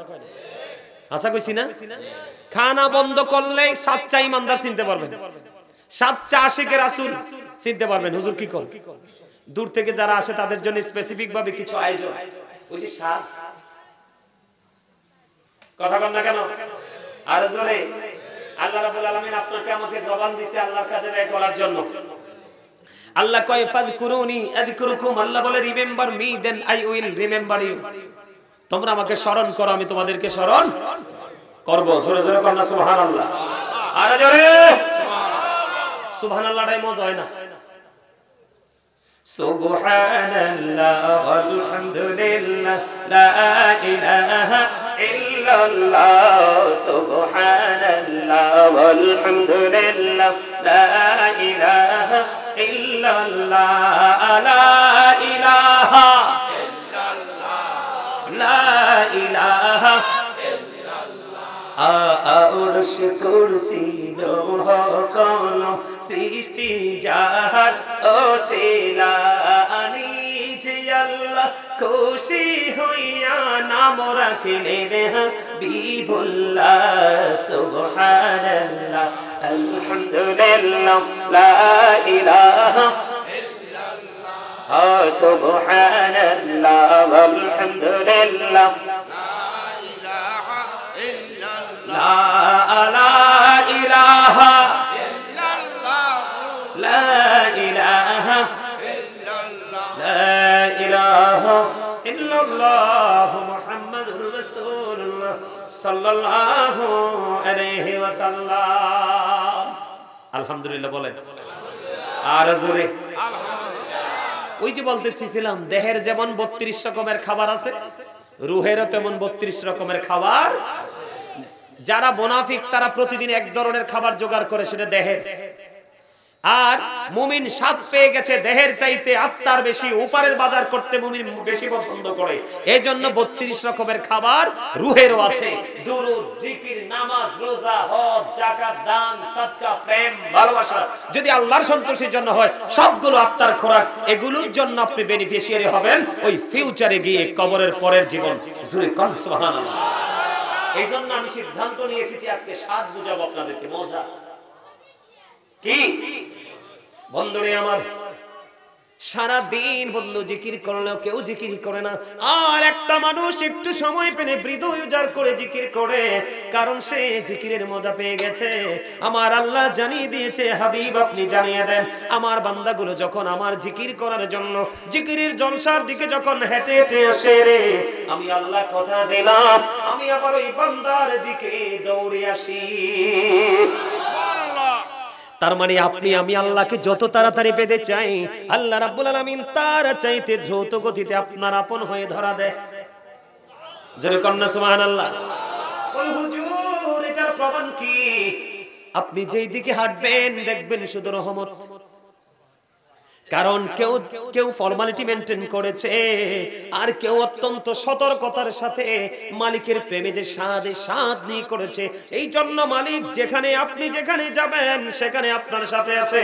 আশা কইছি না? খানা বন্ধ করলে সাচ্চা ইমানদার চিনতে পারবেন, সাচ্চা আশিকে রাসূল চিনতে পারবেন। হুজুর কি কোন দূর থেকে যারা আসে তাদের জন্য স্পেসিফিক ভাবে কিছু আয়োজন, ওই যে শ্বাস, কথা বল না কেন? আর জোরে আল্লাহ রাব্বুল আলামিন আপনাকে আমাকে জবান দিয়েছে আল্লাহর কাছে ব্যয় করার জন্য। আল্লাহ কয় ফাযকুরুনি আযকুরুকুম, আল্লাহ বলে remember me then I will remember you. তোমরা আমাকে স্মরণ করো, আমি তোমাদেরকে স্মরণ করব। জোরে জোরে কর না সুবহানাল্লাহ, আর জোরে সুবহানাল্লাহ। সুবহানাল্লাহটাই মজা হয় না? সুবহানাল্লাহ আলহামদুলিল্লাহ লা ইলাহা ইল্লাল্লাহ, সুবহানাল্লাহ আলহামদুলিল্লাহ লা ইলাহা ইল্লাল্লাহ, লা ইলাহা ইল্লাল্লাহ লা ইলাহা আরশ কুরসি লৌহ কলম সৃষ্টি জাহান ওসিলা আনিজ আল্লাহ খুশি হইয়া নাম রাখিলেন হাবিবুল্লাহ। সুবহানাল্লাহ আলহামদুলিল্লাহ লা ইলাহা ইল্লাল্লাহ, সুবহানাল্লাহ আলহামদুলিল্লাহ লা ইলাহা ইল্লাল্লাহ লা ইলাহা ইল্লাল্লাহ লা ইলাহা ইল্লাল্লাহ মুহাম্মাদুর রাসূলুল্লাহ সাল্লাল্লাহু আলাইহি ওয়াসাল্লাম। আলহামদুলিল্লাহ বলেন আর জোরে আলহামদুলিল্লাহ। ওই যে বলতে চেয়েছিলাম দেহের যেমন 32 রকমের খাবার আছে, রুহেরও তেমন 32 রকমের খাবার। যারা মুনাফিক তারা প্রতিদিন এক ধরনের খাবার জোগাড় করে, সেটা দেহের। আর মুমিন স্বাদ পেয়ে গেছে দেহের চাইতে আত্মার বেশি, উপরের বাজার করতে মুমিন বেশি পছন্দ করে। এইজন্য 32 রকমের খাবার রুহেরও আছে। দুরূদ, জিকির, নামাজ, রোজা, হজ, যাকাত, দান, সাদকা, প্রেম, ভালোবাসা যদি আল্লাহর সন্তুষ্টির জন্য হয়, সবগুলো আত্মার খোরাক। এগুলোর জন্য আপনি বেনিফিশিয়ারি হবেন ওই ফিউচারে গিয়ে, কবরের পরের জীবন। জোরে কোন সুবহানাল্লাহ। এই জন্য আমি সিদ্ধান্ত নিয়ে এসেছি আজকে স্বাদ বুঝাবো আপনাদেরকে, মজা কি বন্ধুরে আমার। সারা দিন বন্ধু জিকির করলেও কেউ জিকির করে না। আর একটা মানুষ একটু সময় পেলে হৃদয় উজাড় করে জিকির করে, কারণ সে জিকিরের মজা পেয়ে গেছে। আমার আল্লাহ জানিয়ে দিয়েছে, হাবিব আপনি জানিয়ে দেন আমার বান্দাগুলো যখন আমার জিকির করার জন্য জিকিরের জলসার দিকে যখন হেঁটে হেঁটে আসে রে, আমি আল্লাহ কথা দিলাম আমি আবার ওই বান্দার দিকে দৌড়ে আসি। তার মানে আপনি আমি আল্লাহকে যত তাড়াতাড়ি পেতে চাই, আল্লাহ রাব্বুল আলামিন তার চাইতে দ্রুত গতিতে আপনার আপন হয়ে ধরা দেয়। জোরে কন্না সুবহানাল্লাহ। বল হুজুর এটার প্রমাণ কি? আপনি যেই দিকে হাঁটবেন দেখবেন শুধু রহমত। কারণ কেউ ফর্মালিটি মেইনটেইন করেছে, আর কেউ অত্যন্ত সতর্কতার সাথে মালিকের প্রেমে যে স্বাদ নিয়ে করেছে। এই জন্য মালিক যেখানে আপনি যেখানে যাবেন সেখানে আপনার সাথে আছে।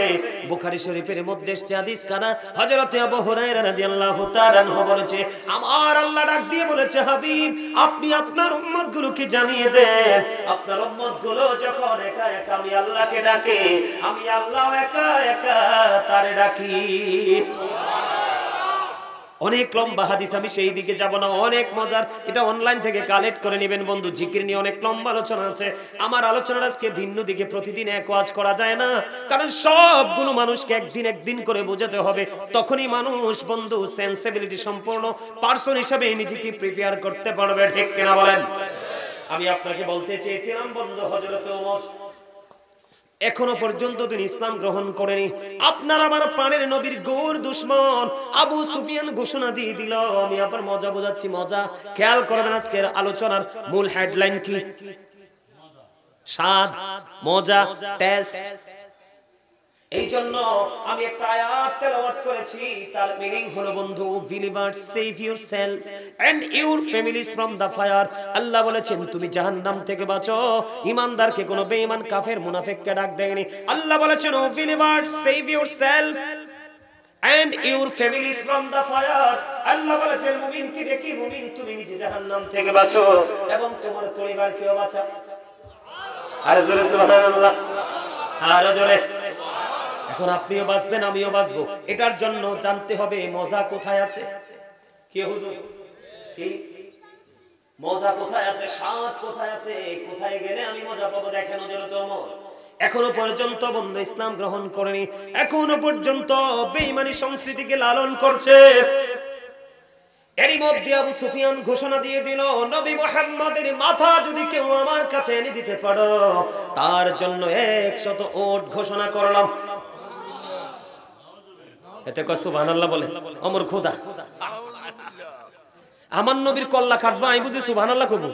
বুখারী শরীফের মধ্যে এসেছে হাদিস কানা, হযরত আবু হুরায়রা রাদিয়াল্লাহু তাআলা আনহু বলেছে, আমার আল্লাহ ডাক দিয়ে বলেছে, হাবিব আপনি আপনার উম্মতগুলোকে জানিয়ে দেন, আপনার উম্মতগুলো যখন একা একা আমি আল্লাহকে ডাকে, আমি আল্লাহ একা একা তারে ডাকি। অনেক লম্বা হাদিস, আমি সেই দিকে যাব না, অনেক মজার। এটা অনলাইন থেকে কালেক্ট করে নেবেন বন্ধু। জিকির নিয়ে অনেক লম্বা আলোচনা আছে। আমার আলোচনার আজকে ভিন্ন দিকে, প্রতিদিন এক ওয়াজ করা যায় না, কারণ সবগুলো মানুষকে একদিন করে বোঝাতে হবে। তখনই মানুষ বন্ধু সেন্সিবিলিটি সম্পূর্ণ পারসন হিসেবে নিজেকে প্রিপেয়ার করতে পারবে। ঠিক কিনা বলেন? আমি আপনাকে বলতে চেয়েছিলাম বন্ধু, হযরত ওমর এখনো পর্যন্ত তিনি ইসলাম গ্রহণ করেনি। আপনার আমার প্রাণের নবীর গোর দুশমন আবু সুফিয়ান ঘোষণা দিয়ে দিল। আমি আবার মজা বোঝাচ্ছি, মজা খেয়াল করবেন। আজকের আলোচনার মূল হেডলাইন কি? স্বাদ, মজা, টেস্ট। এই জন্য আমি একটা আয়াত তেলাওয়াত করেছি, তার মিনিং হলো বন্ধু, believers save yourself and your families from the fire. আল্লাহ বলেছেন তুমি জাহান্নাম থেকে বাঁচো। ঈমানদারকে কোনো বেঈমান কাফের মুনাফিককে ডাক দেয়নি। আল্লাহ বলেছেন O believers save yourself and your families from the fire. আল্লাহ বলেছেন মুমিনকে ডেকে, মুমিন তুমি নিজে জাহান্নাম থেকে বাঁচো এবং তোমার পরিবারকেও বাঁচাও। আর জোরে সুবহানাল্লাহ, আর জোরে। এখন আপনিও বাঁচবেন, আমিও বাঁচবো। এটার জন্য জানতে হবে মজা কোথায় আছে। কি হুজুর, কি মজা কোথায় আছে, স্বাদ কোথায় আছে, কোথায় গেলে আমি মজা পাবো? দেখেন হযরত ওমর এখনো পর্যন্ত বন্ধু ইসলাম গ্রহণ করেনি, এখনো পর্যন্ত বেঈমানি সংস্কৃতিকে লালন করছে। এরই মধ্যে আবু সুফিয়ান ঘোষণা দিয়ে দিল, নবী মুহাম্মদের মাথা যদি কেউ আমার কাছে এনে দিতে পারো তার জন্য 100 ওট ঘোষণা করলাম। এতে কয় সুবহানাল্লাহ বলে ওমর খোদা, আমার নবীর কল্লা কাটবা আমি বুঝি সুবহানাল্লাহ কব।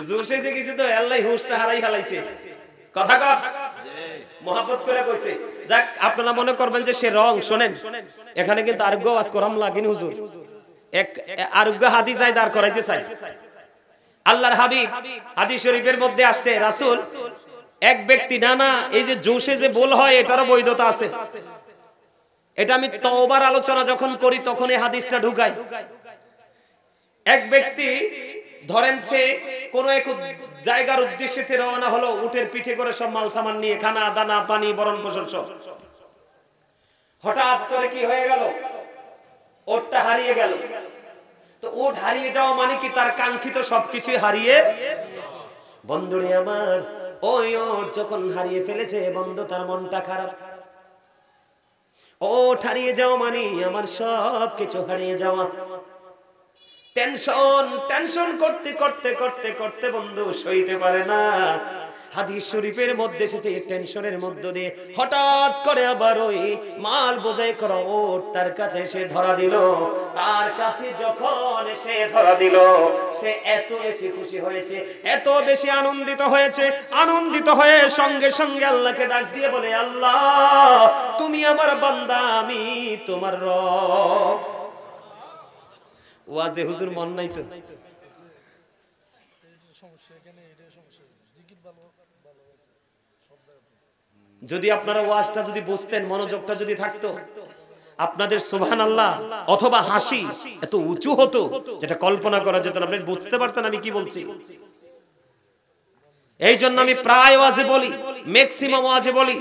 জোশে যে কিছু তো আল্লাহ হুশটা হারাই হালাইছে। কথা কর মোহাব্বত করে কইছে। যাক, আপনারা মনে করবেন যে সে রং। শুনেন, এখানে কিন্তু আরোগ্য ওয়াজ করাম লাগেনি হুজুর, এক আরোগ্য হাদিস আই দাঁড় করাইতে চাই। আল্লাহর হাবিব হাদিস শরীফের মধ্যে আসছে, রাসূল এক ব্যক্তি, না এই যে জোশে যে বল হয় এটারও বৈধতা আছে। এটা আমি তওবার আলোচনা যখন করি তখন এই হাদিসটা ঢুকাই। এক ব্যক্তি ধরেন সে কোন এক জায়গার উদ্দেশ্যে রওনা হলো, উটের পিঠে করে সব মাল সামান নিয়ে, খানা দানা পানি বরণ পোষণ সব। হঠাৎ করে কি হয়ে গেল, উটটা হারিয়ে গেল। তো উট হারিয়ে যাওয়া মানে কি তার কাঙ্ক্ষিত সবকিছুই হারিয়ে। বন্ধুরে আমার, ওই উট যখন হারিয়ে ফেলেছে বন্ধু তার মনটা খারাপ। উট হারিয়ে যাওয়া মানে আমার সব কিছু হারিয়ে যাওয়া। টেনশন করতে করতে করতে করতে বন্ধু সইতে পারে না। হাদিস শরীফের মধ্যে এসেছে টেনশনের মধ্য দিয়ে হঠাৎ করে আবার ওই মাল বোঝাই করা ওট তার কাছে এসে ধরা দিল। তার কাছে যখন এসে ধরা দিল, সে এত বেশি খুশি হয়েছে, এত বেশি আনন্দিত হয়েছে, আনন্দিত হয়ে সঙ্গে সঙ্গে আল্লাহকে ডাক দিয়ে বলে, আল্লাহ তুমি আমার বান্দা, আমি তোমার রব। ওয়াজে হুজুর মন নাই তো? যদি আপনারা ওয়াজটা যদি বুঝতেন, মনোযোগটা যদি থাকতো, আপনাদের সুবহানাল্লাহ অথবা হাসি এত উঁচু হতো যেটা কল্পনা করা যেত না। আপনি বুঝতে পারছেন আমি কি বলছি? এই জন্য আমি প্রায় ওয়াজে বলি, ম্যাক্সিমাম ওয়াজে বলি,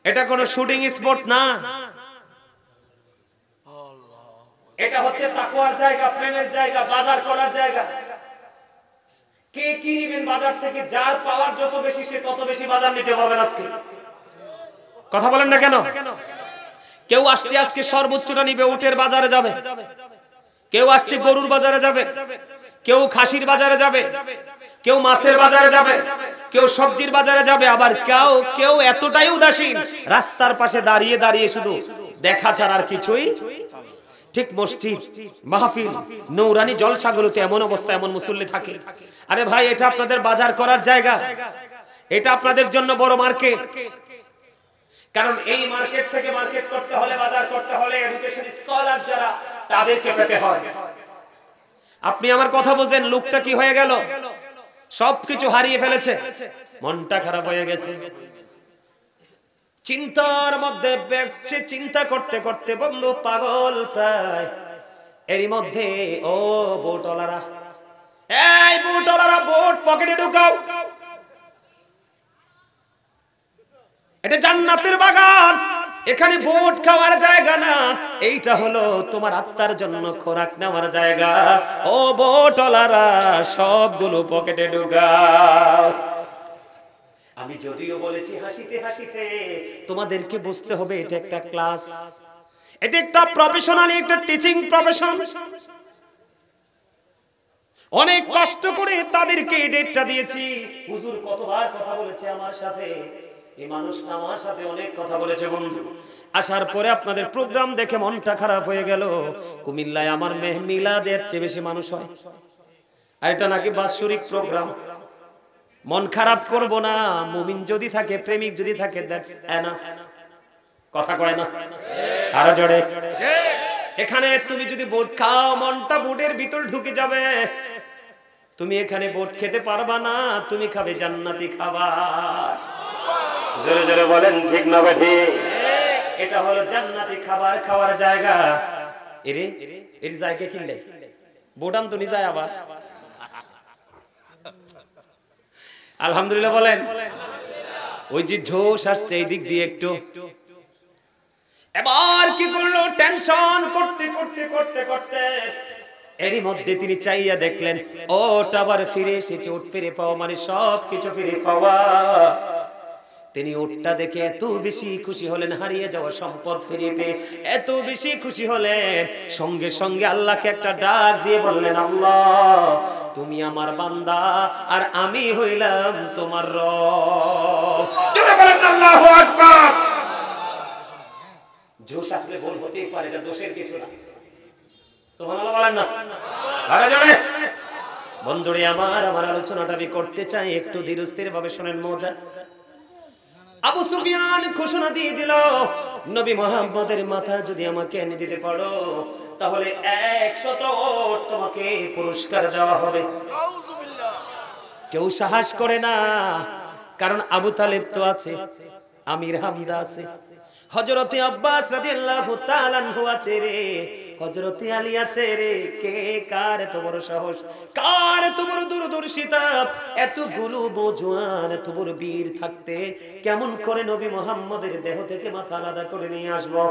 এটা কোনো শুটিং স্পট না, এটা হচ্ছে তাকওয়ার জায়গা, প্রেমের জায়গা, বাজার করার জায়গা। কে কি নেবেন বাজার থেকে, যার পাওয়ার যত বেশি সে তত বেশি বাজার নিতে পারবেন। আজকে কথা বলেন না কেন? কেউ আসছে আজকে সর্বোচ্চটা নিবে, উটের বাজারে যাবে। কেউ আসছে গরুর বাজারে যাবে, কেউ খাসির বাজারে যাবে, কেউ মাছের বাজারে যাবে, কেউ সবজির বাজারে যাবে, আবার কেউ কেউ এতটাই উদাসীন রাস্তার পাশে দাঁড়িয়ে দাঁড়িয়ে শুধু দেখা ছাড়া আর কিছুই। ঠিক মসজিদ, মাহফিল, নৌরানি জলসাগুলোতে এমন অবস্থা, এমন মুসল্লি থাকে। আরে ভাই, এটা আপনাদের বাজার করার জায়গা, এটা আপনাদের জন্য বড় মার্কেট। কারণ এই মার্কেট থেকে মার্কেট করতে হলে, বাজার করতে হলে এডুকেশন স্কলার যারা, তাদেরকে পেতে হয়। আপনি আমার কথা বুঝেন, লোকটা কি হয়ে গেল? সবকিছু হারিয়ে ফেলেছে, মনটা খারাপ হয়ে গেছে। চিন্তার মধ্যে বেঁচে চিন্তা করতে করতে বন্ধু পাগল প্রায়। এরই মধ্যে ও বোটওয়ালারা, এই বোটওয়ালারা, বোট পকেটে ঢুকাও। এটা জান্নাতের বাগান, এখানে বোট খাওয়ার জায়গা না, এইটা হলো তোমার আত্মার জন্য খোরাক নেওয়ার জায়গা। ও বোটওয়ালারা, সবগুলো পকেটে ঢুকাও। আমি যদিও বলেছি হাসিতে হাসিতে, তোমাদেরকে বুঝতে হবে এটা একটা ক্লাস, এটা একটা প্রফেশনালি একটা টিচিং প্রফেশন। অনেক কষ্ট করে তাদেরকে ডেটটা দিয়েছি। হুজুর কতবার কথা বলেছে আমার সাথে, এই মানুষটা আমার সাথে অনেক কথা বলেছে বন্ধু। আসার পরে আপনাদের প্রোগ্রাম দেখে মনটা খারাপ হয়ে গেল। কুমিল্লায় আমার মিলাদের চেয়ে বেশি মানুষ হয়, আর এটা নাকি বাৎসরিক প্রোগ্রাম। মন খারাপ করব না, মুমিন যদি থাকে, প্রেমিক যদি থাকে, দ্যাটস এনাফ। কথা কয় না আরো জোরে? এখানে তুমি যদি বোট খাও, মনটা বোটের ভিতর ঢুকে যাবে। তুমি এখানে বোট খেতে পারবা না, তুমি খাবে জান্নাতি খাবার। জোরে জোরে বলেন ঠিক না বেঠি? এটা হলো জান্নাতি খাবার খাওয়ার জায়গা। এরে এর জায়গা কিনলে বোটাম তো নিয়ে যায় আবার। আলহামদুলিল্লাহ বলেন। ওই যে ঝোশ আসছে এই দিক দিয়ে একটু, এবার কি করলো, টেনশন করতে করতে করতে করতে এরই মধ্যে তিনি চাইয়া দেখলেন ওটা আবার ফিরে এসেছে। ওট ফিরে পাওয়া মানে সবকিছু ফিরে পাওয়া। তিনি ওটটা দেখে এত বেশি খুশি হলেন, হারিয়ে যাওয়া সম্পদ ফিরে পেয়ে এত বেশি খুশি হলেন, সঙ্গে সঙ্গে আল্লাহকে একটা ডাক দিয়ে বললেন, আল্লাহ তুমি আমার বান্দা আর আমি হইলাম তোমার রব। জোরে বলেন আল্লাহু আকবার। জোশ আসলে ভুল হতেই পারে, এটা দোষের কিছু না। সুবহানাল্লাহ বলেন না আরে জোরে। বন্ধুরে আমার আলোচনাটা আমি করতে চাই, একটু ধীরস্থির ভাবে শুনেন। মজা আবু সুফিয়ান ঘোষণা দিয়ে দিল, নবী মুহাম্মদের মাথা যদি আমাকে এনে দিতে পারো তাহলে 100 ওট তোমাকে পুরস্কার দেওয়া হবে। কেউ সাহস করে না, কারণ আবু তালেব তো আছে, আমির হামজা আছে, হযরতে আব্বাস রাদিয়াল্লাহু তাআলা আনহু আছে রে, হযরতে আলী আছে রে। কে কার এত বড় সাহস, কার এত বড় দূরদর্শিতা? এতগুলো বোজওয়ান, এত বড় বীর থাকতে কেমন করে নবী মুহাম্মদের দেহ থেকে মাথা আলাদা করে নিয়ে আসবো?